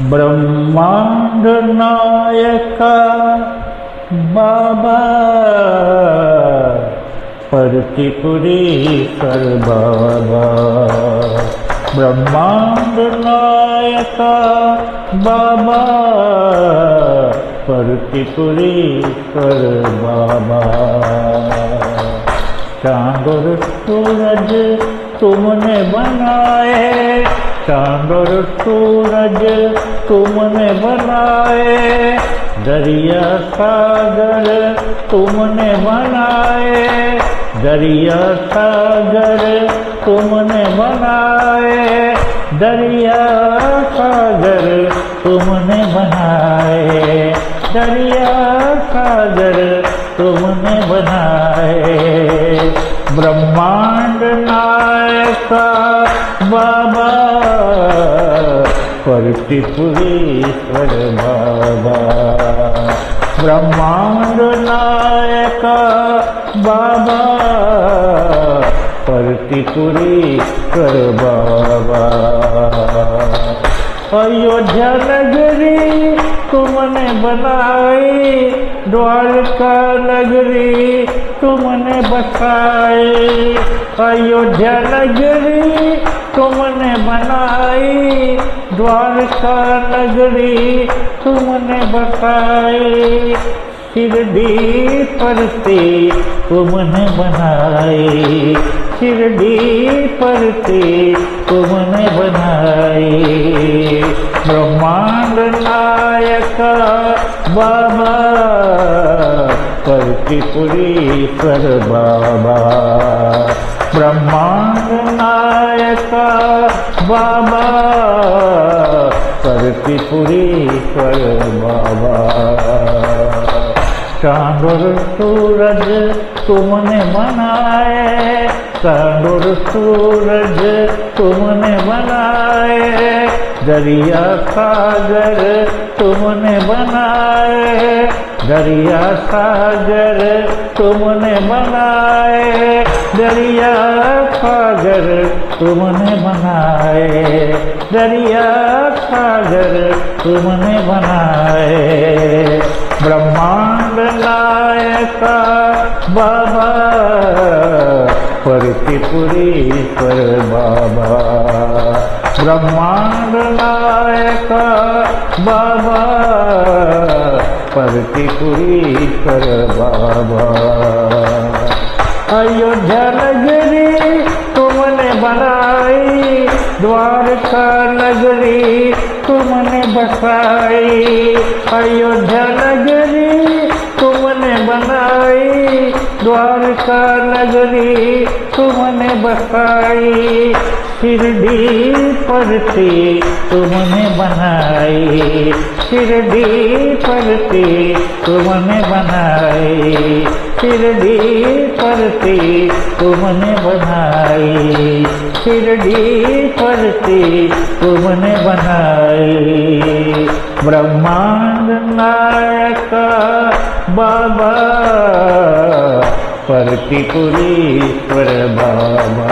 ब्रह्मांड नायका बाबा परतिपुरीश्वर बाबा। ब्रह्मांड नायका बाबा परतिपुरीश्वर बाबा। चांद और सूरज तुमने बनाए, चांद और सूरज तुमने बनाए, दरिया सागर तुमने बनाए, दरिया सागर तुमने बनाए, दरिया सागर तुमने बनाए, दरिया सागर तुमने बनाए। ब्रह्मांड नायका बाबा परतिपुरीश्वर बाबा। ब्रह्मांड नायका बाबा परतिपुरीश्वर बाबा। अयोध्या नगरी तुमने बनाई, द्वारका नगरी तुमने बसाई, अयोध्या नगरी तुमने बनाई, द्वारका नगरी तुमने बसाई, शिरडी परती तुमने बनाई, शिरडी परती तुमने बनाई। ब्रह्मांड नायका बाबा परतिपुरीश्वर बाबा। ब्रह्मांड नायका बाबा परतिपुरीश्वर बाबा। चांद और सूरज तुमने बनाए, चांद और सूरज तुमने बनाए, दरिया सागर तुमने बनाए, दरिया सागर तुमने बनाए, दरिया सागर तुमने बनाए, दरिया सागर तुमने बनाए। ब्रह्मांड नायका बाबा परतिपुरीश्वर बाबा। ब्रह्मांड नायका बाबा परतिपुरीश्वर बाबा। अयोध्या नगरी तुमने बनाई, द्वारका नगरी तुमने बसाई, अयोध्या नगरी तुमने बनाई, द्वारका नगरी तुमने बसाई, शिरडी परती तुमने बनाई, शिरडी परती तुमने बनाई, शिरडी परती तुमने बनाई, शिरडी परती तुमने बनाई। ब्रह्मांड नायका बाबा परतिपुरीश्वर बाबा।